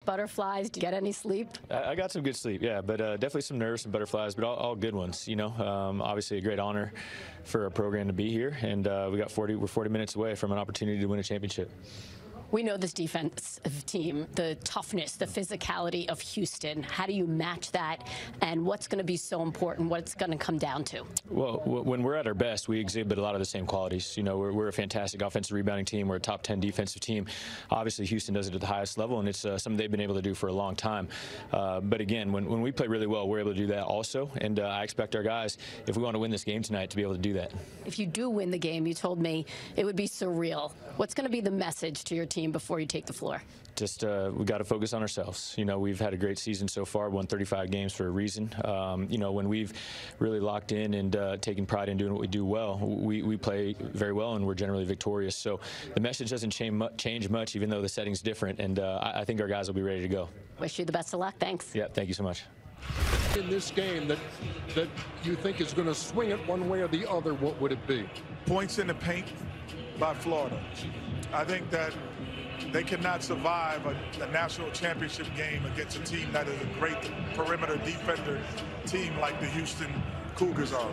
butterflies? Do you get any sleep? I got some good sleep, yeah, but definitely some nerves and butterflies, but all good ones, you know. Obviously a great honor for our program to be here, and we're 40 minutes away from an opportunity to win a championship. We know this defensive team, the toughness, the physicality of Houston. How do you match that, and what's going to be so important? What's going to come down to? Well, when we're at our best, we exhibit a lot of the same qualities. You know, we're a fantastic offensive rebounding team. We're a top 10 defensive team. Obviously, Houston does it at the highest level, and it's something they've been able to do for a long time. But again, when we play really well, we're able to do that also, and I expect our guys, if we want to win this game tonight, to be able to do that. If you do win the game, you told me it would be surreal. What's going to be the message to your team before you take the floor? Just we got to focus on ourselves. You know, we've had a great season so far, won 35 games for a reason. You know, when we've really locked in and taken pride in doing what we do well, we play very well and we're generally victorious. So the message doesn't change much, even though the setting's different, and I think our guys will be ready to go. Wish you the best of luck. Thanks. Yeah, thank you so much. In this game that you think is going to swing it one way or the other, what would it be? Points in the paint by Florida. I think that they cannot survive a national championship game against a team that is a great perimeter defender team like the Houston Cougars are.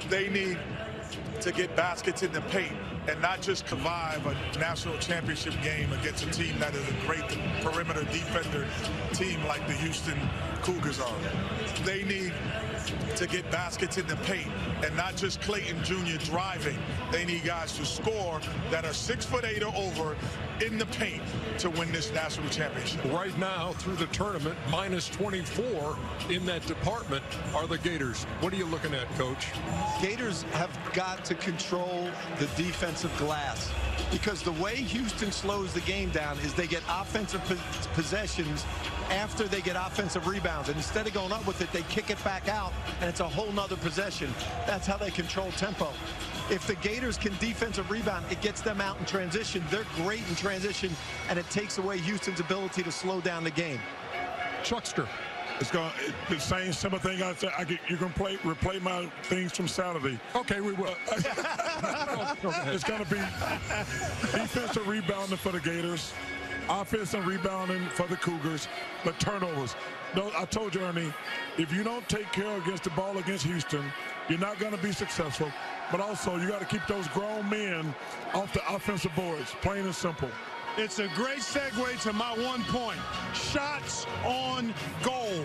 They need to get baskets in the paint and not just survive a national championship game against a team that is a great perimeter defender team like the Houston Cougars are. They need to get baskets in the paint and not just Clayton Jr. driving. They need guys to score that are 6'8" or over in the paint to win this national championship. Right now, through the tournament, minus 24 in that department are the Gators. What are you looking at, Coach? Gators have got to control the defensive glass, because the way Houston slows the game down is they get offensive possessions after they get offensive rebounds, and instead of going up with it, they kick it back out, and it's a whole nother possession. That's how they control tempo. If the Gators can defensive rebound, it gets them out in transition. They're great in transition, and it takes away Houston's ability to slow down the game. Chuckster. It's going the same simple thing I said. You can replay my things from Saturday. Okay, we will. It's going to be defensive rebounding for the Gators, offensive rebounding for the Cougars, but turnovers. No, I told you, Ernie, if you don't take care against the ball against Houston, you're not going to be successful. But also, you got to keep those grown men off the offensive boards, plain and simple. It's a great segue to my 1 point. Shots on goal,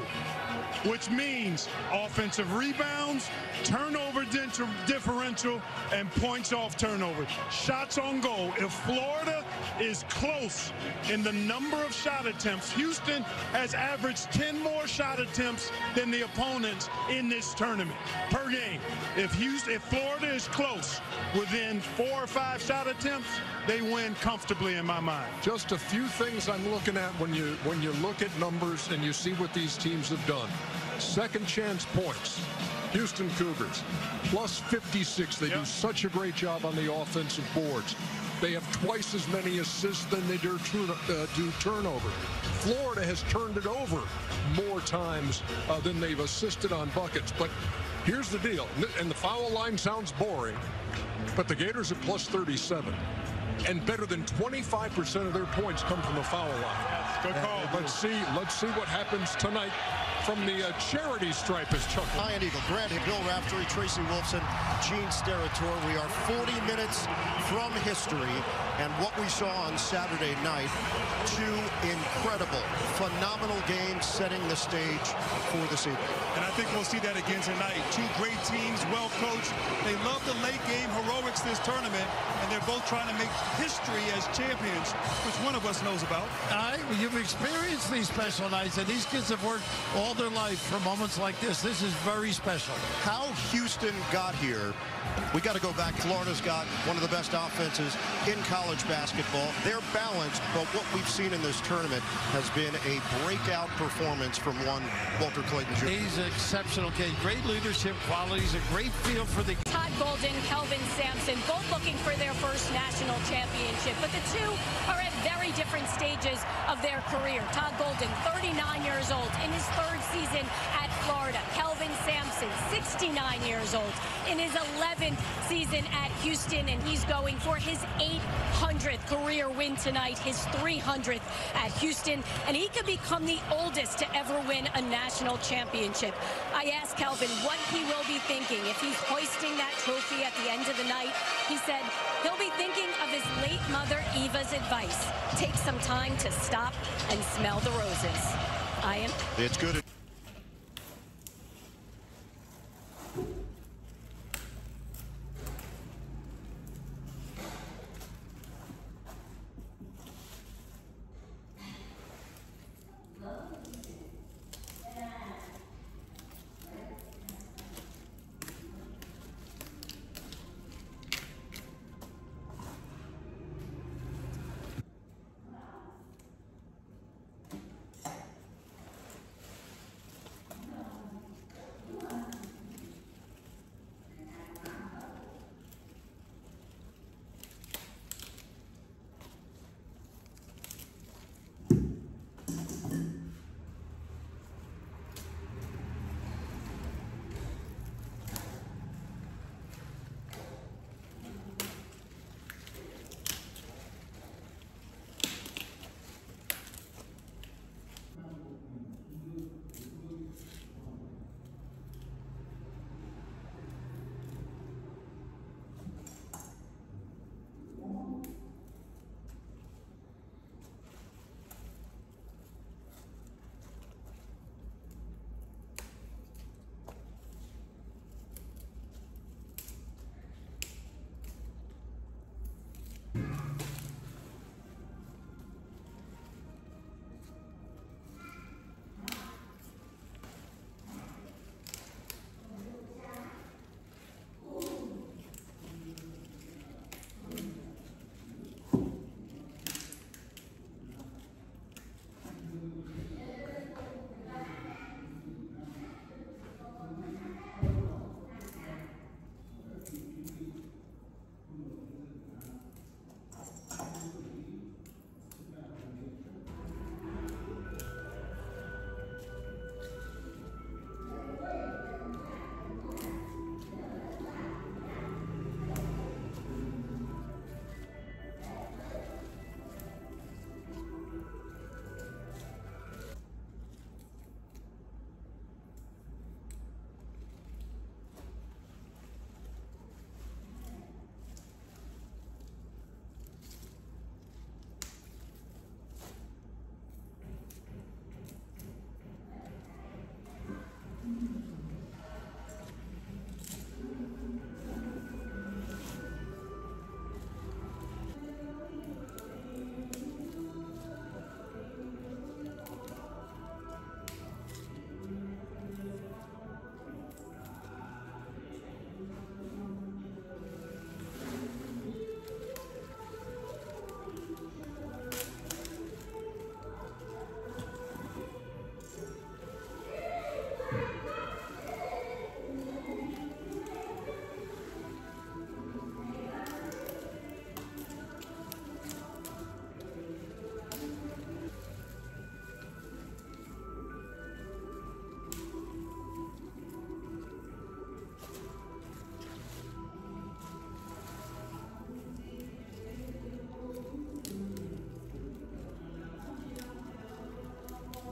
which means offensive rebounds, turnover differential, and points off turnover. Shots on goal. If Florida is close in the number of shot attempts, Houston has averaged 10 more shot attempts than the opponents in this tournament per game. If Florida is close within 4 or 5 shot attempts, they win comfortably in my mind. Just a few things I'm looking at when you look at numbers and you see what these teams have done. Second chance points. Houston Cougars, plus 56. They do such a great job on the offensive boards. They have twice as many assists than they do turnover. Florida has turned it over more times than they've assisted on buckets. But here's the deal, and the foul line sounds boring, but the Gators are plus 37. And better than 25% of their points come from the foul line. Good call. Let's see what happens tonight from the charity stripe, as Chuck. Iron Eagle, Grant, Bill Raftery, Tracy Wolfson, Gene Steratore. We are 40 minutes from history, and what we saw on Saturday night, 2 incredible, phenomenal games setting the stage for this evening. And I think we'll see that again tonight. 2 great teams, well coached. They love the late game heroics this tournament, and they're both trying to make history as champions, which one of us knows about. You've experienced these special nights, and these kids have worked all their life for moments like this. This is very special. How Houston got here, we got to go back. Florida's got one of the best offenses in college basketball. They're balanced, but what we've seen in this tournament has been a breakout performance from one Walter Clayton Jr. He's an exceptional kid. Great leadership qualities, a great feel for the... Todd Golden, Kelvin Sampson, both looking for their first national championship, but the two are at very different stages of their career. Todd Golden, 39 years old, in his 3rd season at Florida. Kelvin Sampson, 69 years old, in his 11th season at Houston, and he's going for his 800th career win tonight, his 300th at Houston, and he could become the oldest to ever win a national championship. I asked Kelvin what he will be thinking if he's hoisting that trophy at the end of the night. He said he'll be thinking of his late mother Eva's advice: take some time to stop and smell the roses. It's good.